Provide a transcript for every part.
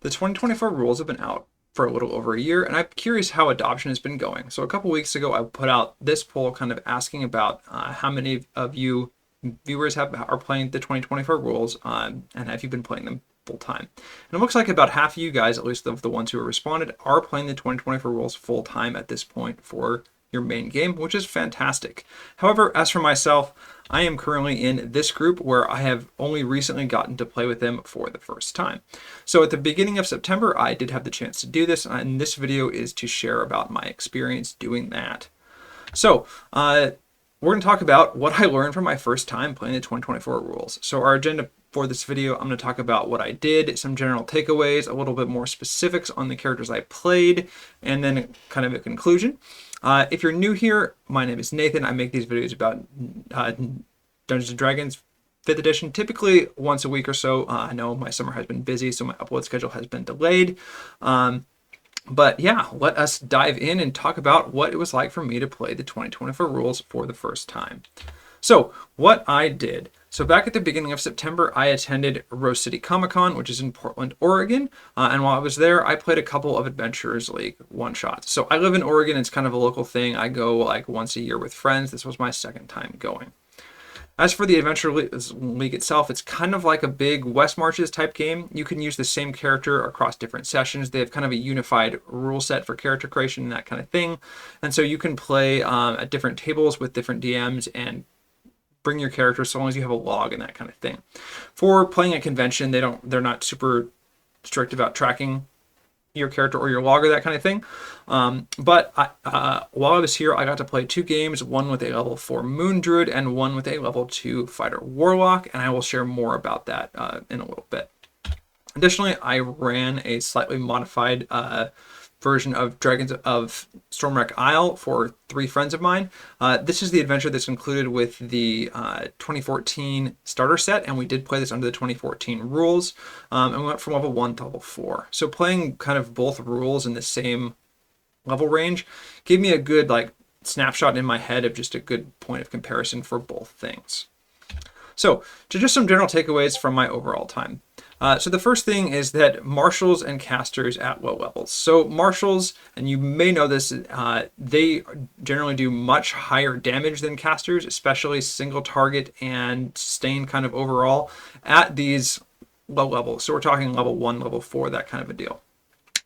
The 2024 rules have been out for a little over a year, and I'm curious how adoption has been going. So a couple weeks ago, I put out this poll kind of asking about how many of you viewers are playing the 2024 rules, and have you been playing them full time? And it looks like about half of you guys, at least of the ones who responded, are playing the 2024 rules full time at this point for your main game, which is fantastic. However, as for myself, I am currently in this group where I have only recently gotten to play with them for the first time. So at the beginning of September, I did have the chance to do this, and this video is to share about my experience doing that. So, we're going to talk about what I learned from my first time playing the 2024 rules. So our agenda for this video, I'm going to talk about what I did, some general takeaways, a little bit more specifics on the characters I played, and then kind of a conclusion. If you're new here, my name is Nathan. I make these videos about Dungeons & Dragons 5th edition, typically once a week or so. I know my summer has been busy, so my upload schedule has been delayed. But yeah, let us dive in and talk about what it was like for me to play the 2024 rules for the first time. So what I did. So back at the beginning of September, I attended Rose City Comic Con, which is in Portland, Oregon. And while I was there, I played a couple of Adventurers League one-shots. So I live in Oregon. It's kind of a local thing. I go like once a year with friends. This was my second time going. As for the Adventure League itself, it's kind of like a big West Marches type game. You can use the same character across different sessions. They have kind of a unified rule set for character creation and that kind of thing. And so you can play at different tables with different DMs and bring your character so long as you have a log and that kind of thing. For playing a convention, they're not super strict about tracking your character or your log or that kind of thing. But while I was here, I got to play 2 games, one with a level 4 Moon Druid and one with a level 2 Fighter Warlock, and I will share more about that in a little bit. Additionally, I ran a slightly modified version of Dragons of Stormwreck Isle for 3 friends of mine. This is the adventure that's included with the 2014 starter set, and we did play this under the 2014 rules, and we went from level 1 to level 4. So playing kind of both rules in the same level range gave me a good like snapshot in my head of just a good point of comparison for both things. So to just some general takeaways from my overall time. So the first thing is that marshals and casters at low levels. So marshals, and you may know this, they generally do much higher damage than casters, especially single target and sustain kind of overall at these low levels. So we're talking level 1, level 4, that kind of a deal.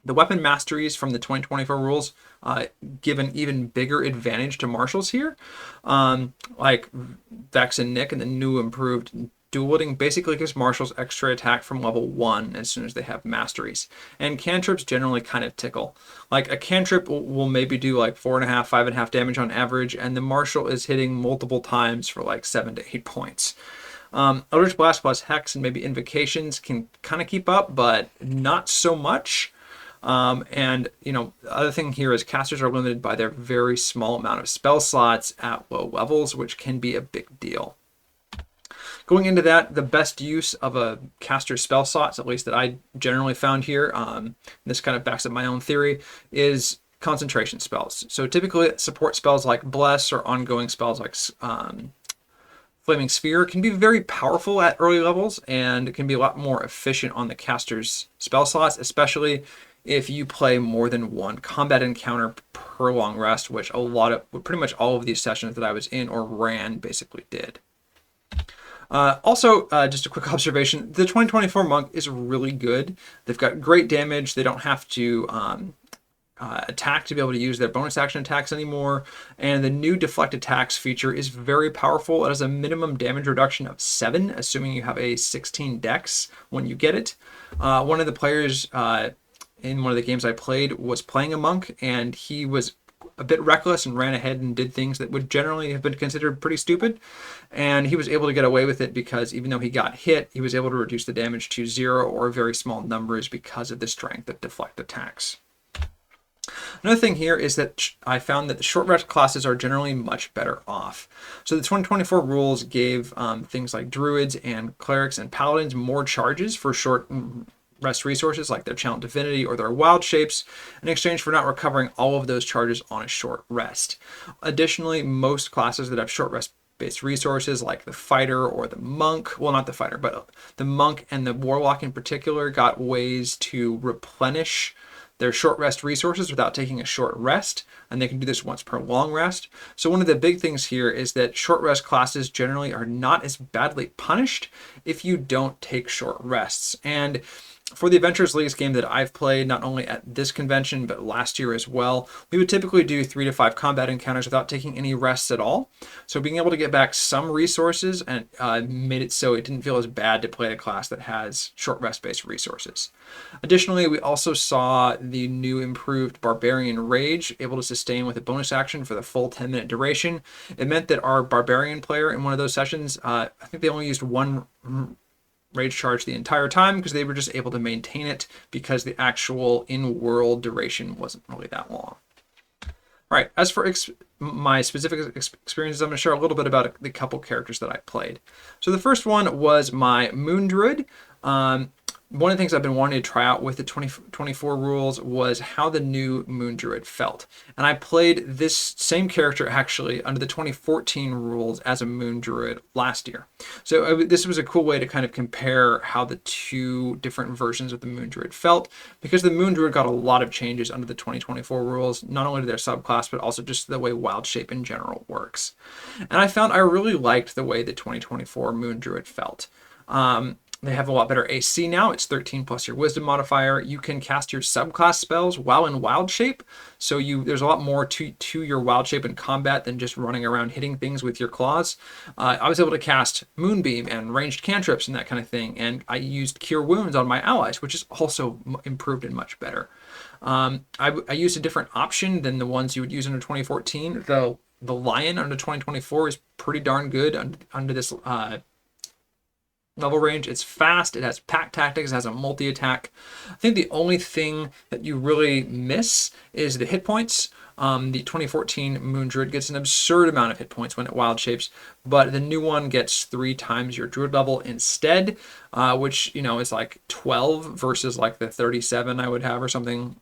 The weapon masteries from the 2024 rules give an even bigger advantage to marshals here. Like Vex and Nick and the new improved dual wielding basically gives marshals extra attack from level 1 as soon as they have masteries. And cantrips generally kind of tickle. Like a cantrip will maybe do like 4.5, 5.5 damage on average, and the marshal is hitting multiple times for like 7 to 8 points. Eldritch Blast plus Hex and maybe Invocations can kind of keep up, but not so much. And you know, the other thing here is casters are limited by their very small amount of spell slots at low levels, which can be a big deal. Going into that, the best use of a caster spell slots, at least that I generally found here, this kind of backs up my own theory, is concentration spells. So typically support spells like Bless or ongoing spells like Flaming Sphere can be very powerful at early levels, and it can be a lot more efficient on the caster's spell slots, especially if you play more than one combat encounter per long rest, which pretty much all of these sessions that I was in or ran basically did. Also, just a quick observation, the 2024 Monk is really good. They've got great damage. They don't have to attack to be able to use their bonus action attacks anymore. And the new Deflect Attacks feature is very powerful. It has a minimum damage reduction of 7, assuming you have a 16 dex when you get it. One of the players in one of the games I played was playing a monk, and he was a bit reckless and ran ahead and did things that would generally have been considered pretty stupid. And he was able to get away with it because even though he got hit, he was able to reduce the damage to 0 or very small numbers because of the strength of Deflect Attacks. Another thing here is that I found that the short rest classes are generally much better off. So the 2024 rules gave things like druids and clerics and paladins more charges for short rest resources like their Channel Divinity or their wild shapes in exchange for not recovering all of those charges on a short rest. Additionally, most classes that have short rest based resources like the fighter or the monk. Well, not the fighter, but the monk and the warlock in particular got ways to replenish their short rest resources without taking a short rest, and they can do this once per long rest. So one of the big things here is that short rest classes generally are not as badly punished if you don't take short rests. And for the Adventurers Leagues game that I've played, not only at this convention, but last year as well, we would typically do 3 to 5 combat encounters without taking any rests at all. So being able to get back some resources and made it so it didn't feel as bad to play a class that has short rest-based resources. Additionally, we also saw the new improved Barbarian Rage, able to sustain with a bonus action for the full 10-minute duration. It meant that our Barbarian player in one of those sessions, I think they only used one rage charge the entire time because they were just able to maintain it because the actual in-world duration wasn't really that long. All right, as for my specific experiences, I'm going to share a little bit about the couple characters that I played. So the first one was my Moon Druid. One of the things I've been wanting to try out with the 2024 rules was how the new Moon Druid felt. And I played this same character actually under the 2014 rules as a Moon Druid last year. So this was a cool way to kind of compare how the two different versions of the Moon Druid felt, because the Moon Druid got a lot of changes under the 2024 rules, not only to their subclass, but also just the way Wild Shape in general works. And I found I really liked the way the 2024 Moon Druid felt. They have a lot better AC now. It's 13 plus your wisdom modifier. You can cast your subclass spells while in wild shape. So there's a lot more to your wild shape in combat than just running around hitting things with your claws. I was able to cast Moonbeam and ranged cantrips and that kind of thing. And I used Cure Wounds on my allies, which is also improved and much better. I used a different option than the ones you would use under 2014. The Lion under 2024 is pretty darn good under this level range. It's fast, it has pack tactics, it has a multi-attack. I think the only thing that you really miss is the hit points. The 2014 Moon Druid gets an absurd amount of hit points when it wild shapes, but the new one gets 3 times your Druid level instead, which, you know, is like 12 versus like the 37 I would have or something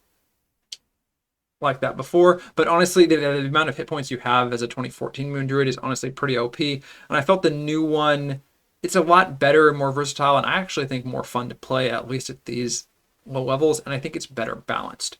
like that before. But honestly, the amount of hit points you have as a 2014 Moon Druid is honestly pretty OP, and I felt the new one, it's a lot better and more versatile, and I actually think more fun to play, at least at these low levels, and I think it's better balanced.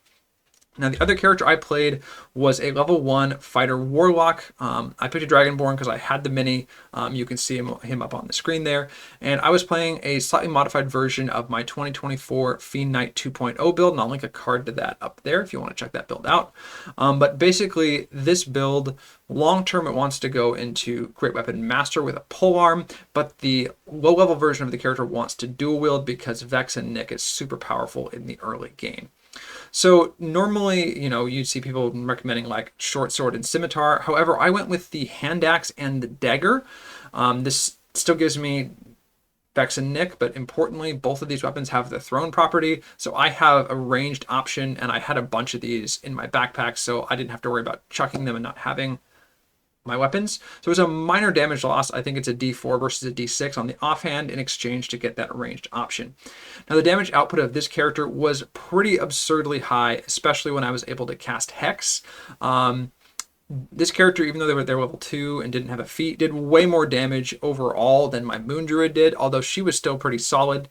Now, the other character I played was a level 1 fighter warlock. I picked a Dragonborn because I had the mini. You can see him up on the screen there. And I was playing a slightly modified version of my 2024 Fiend Knight 2.0 build, and I'll link a card to that up there if you want to check that build out. But basically, this build, long term, it wants to go into Great Weapon Master with a polearm, but the low-level version of the character wants to dual wield because Vex and Nick is super powerful in the early game. So normally, you know, you'd see people recommending like short sword and scimitar. However, I went with the hand axe and the dagger. This still gives me Vex and Nick, but importantly, both of these weapons have the thrown property. So I have a ranged option, and I had a bunch of these in my backpack, so I didn't have to worry about chucking them and not having my weapons. So it's a minor damage loss. I think it's a D4 versus a D6 on the offhand in exchange to get that ranged option. Now, the damage output of this character was pretty absurdly high, especially when I was able to cast Hex. This character, even though they were level 2 and didn't have a feat, did way more damage overall than my Moon Druid did, although she was still pretty solid.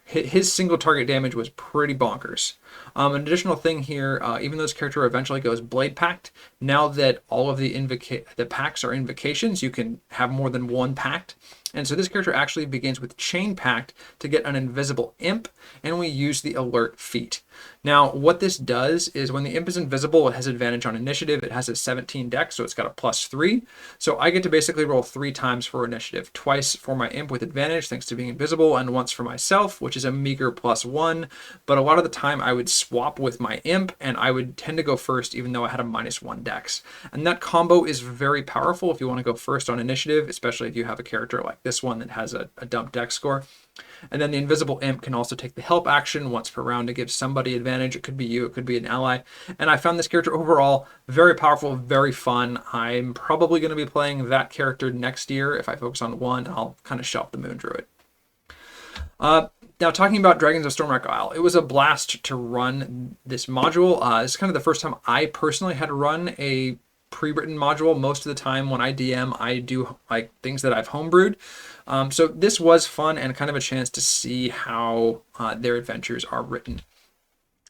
His single target damage was pretty bonkers. An additional thing here, even though this character eventually goes Blade Pact, now that all of the pacts are invocations, you can have more than one pact. And so this character actually begins with Chain Pact to get an invisible imp, and we use the alert feat. Now, what this does is when the imp is invisible, it has advantage on initiative. It has a 17 dex, so it's got a +3. So I get to basically roll 3 times for initiative, twice for my imp with advantage thanks to being invisible, and once for myself, which is a meager +1. But a lot of the time I would swap with my imp, and I would tend to go first even though I had a -1 dex. And that combo is very powerful if you want to go first on initiative, especially if you have a character like this one that has a dump dex score. And then the invisible imp can also take the help action once per round to give somebody advantage. It could be you, it could be an ally. And I found this character overall very powerful, very fun. I'm probably going to be playing that character next year. If I focus on one, I'll kind of shelf the Moon Druid. Now, talking about Dragons of Stormwreck Isle, it was a blast to run this module. It's kind of the first time I personally had run a pre-written module. Most of the time when I DM, I do like things that I've homebrewed. So this was fun and kind of a chance to see how their adventures are written.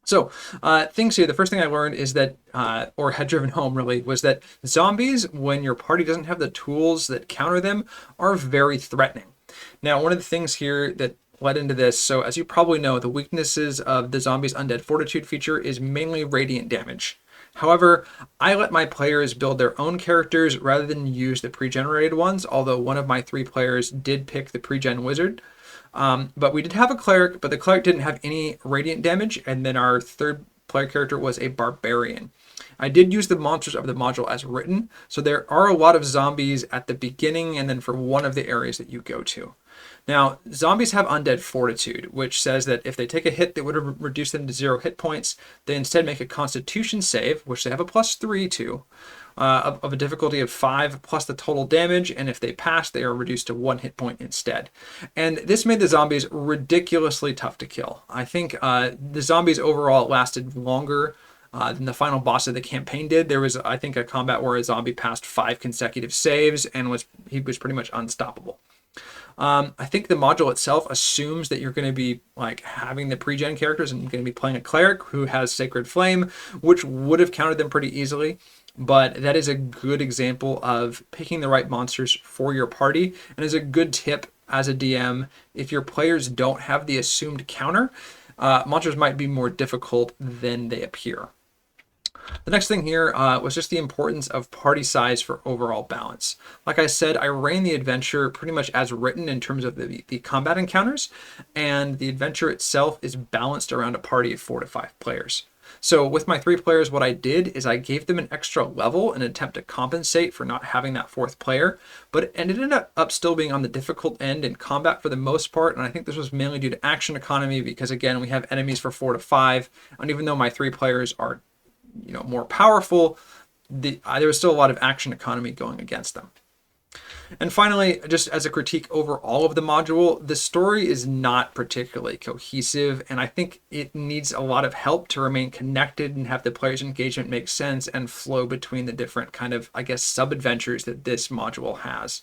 So things here, the first thing I learned is that, or had driven home really, was that zombies, when your party doesn't have the tools that counter them, are very threatening. Now, one of the things here that led into this, so as you probably know, the weaknesses of the zombies undead fortitude feature is mainly radiant damage. However, I let my players build their own characters rather than use the pre-generated ones, although one of my 3 players did pick the pre-gen wizard. But we did have a cleric, but the cleric didn't have any radiant damage, and then our 3rd player character was a barbarian. I did use the monsters of the module as written, so there are a lot of zombies at the beginning and then for one of the areas that you go to. Now, zombies have undead fortitude, which says that if they take a hit that would have reduced them to 0 hit points, they instead make a constitution save, which they have a +3 to, of a difficulty of 5 plus the total damage, and if they pass, they are reduced to 1 hit point instead. And this made the zombies ridiculously tough to kill. I think the zombies overall lasted longer than the final boss of the campaign did. There was, I think, a combat where a zombie passed 5 consecutive saves and he was pretty much unstoppable. I think the module itself assumes that you're going to be like having the pre-gen characters and you're going to be playing a cleric who has Sacred Flame, which would have countered them pretty easily. But that is a good example of picking the right monsters for your party, and is a good tip as a DM. If your players don't have the assumed counter, monsters might be more difficult than they appear. The next thing here was just the importance of party size for overall balance. Like I said, I ran the adventure pretty much as written in terms of the combat encounters, and the adventure itself is balanced around a party of 4 to 5 players. So with my 3 players, what I did is I gave them an extra level in an attempt to compensate for not having that 4th player, but it ended up still being on the difficult end in combat for the most part, and I think this was mainly due to action economy because, again, we have enemies for 4 to 5, and even though my 3 players are more powerful, there was still a lot of action economy going against them. And finally, just as a critique overall of the module, the story is not particularly cohesive, and I think it needs a lot of help to remain connected and have the player's engagement make sense and flow between the different kind of, I guess, sub-adventures that this module has.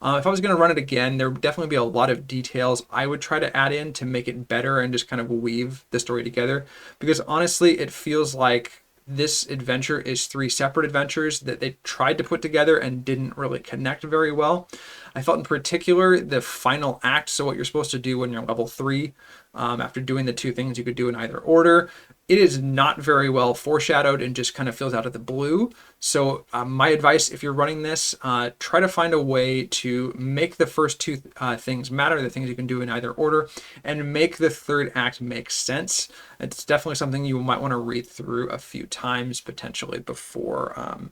If I was going to run it again, there would definitely be a lot of details I would try to add in to make it better and just kind of weave the story together, because honestly, it feels like this adventure is 3 separate adventures that they tried to put together and didn't really connect very well. I felt in particular the final act, so what you're supposed to do when you're level 3, after doing the 2 things you could do in either order, it is not very well foreshadowed and just kind of fills out of the blue. So my advice, if you're running this, try to find a way to make the first 2 things matter, the things you can do in either order, and make the 3rd act make sense. It's definitely something you might want to read through a few times potentially before,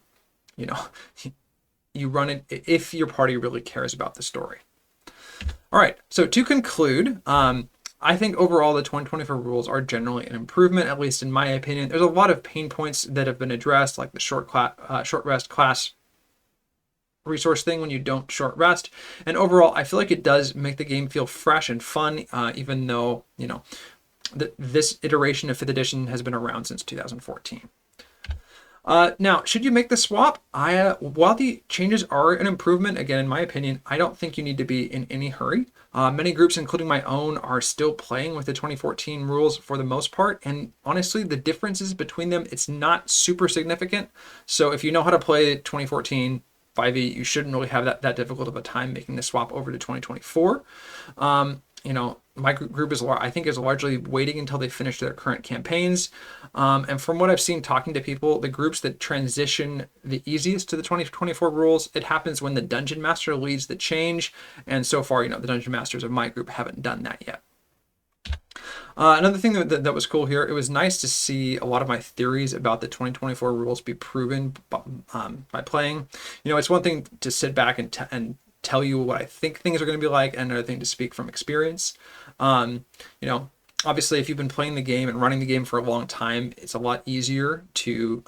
you run it, if your party really cares about the story. All right, so to conclude, I think overall the 2024 rules are generally an improvement, at least in my opinion. There's a lot of pain points that have been addressed, like the short rest class resource thing when you don't short rest. And overall, I feel like it does make the game feel fresh and fun, even though, this iteration of 5th edition has been around since 2014. Now, should you make the swap? While the changes are an improvement, again, in my opinion, I don't think you need to be in any hurry. Many groups, including my own, are still playing with the 2014 rules for the most part, and honestly, the differences between them, it's not super significant. So if you know how to play 2014 5e, you shouldn't really have that difficult of a time making the swap over to 2024. My group is largely waiting until they finish their current campaigns. And from what I've seen talking to people, the groups that transition the easiest to the 2024 rules, it happens when the Dungeon Master leads the change. And so far, the Dungeon Masters of my group haven't done that yet. Another thing that was cool here, it was nice to see a lot of my theories about the 2024 rules be proven by playing. It's one thing to sit back and tell you what I think things are going to be like, and another thing to speak from experience. Obviously, if you've been playing the game and running the game for a long time, it's a lot easier to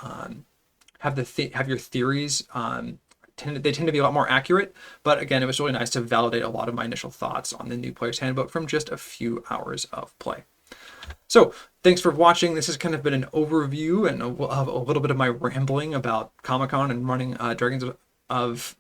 have your theories. They tend to be a lot more accurate. But again, it was really nice to validate a lot of my initial thoughts on the new player's handbook from just a few hours of play. So thanks for watching. This has kind of been an overview and a little bit of my rambling about Comic-Con and running Dragons of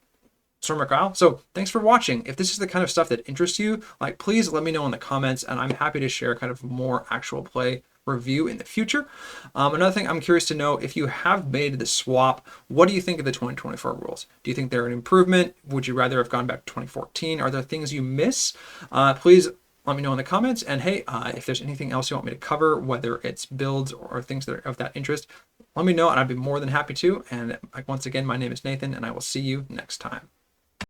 Stormwreck Isle. So thanks for watching. If this is the kind of stuff that interests you, like, please let me know in the comments, and I'm happy to share kind of more actual play review in the future. Another thing, I'm curious to know, if you have made the swap, what do you think of the 2024 rules? Do you think they're an improvement? Would you rather have gone back to 2014? Are there things you miss? Please let me know in the comments. And hey, if there's anything else you want me to cover, whether it's builds or things that are of that interest, let me know and I'd be more than happy to. And once again, my name is Nathan, and I will see you next time.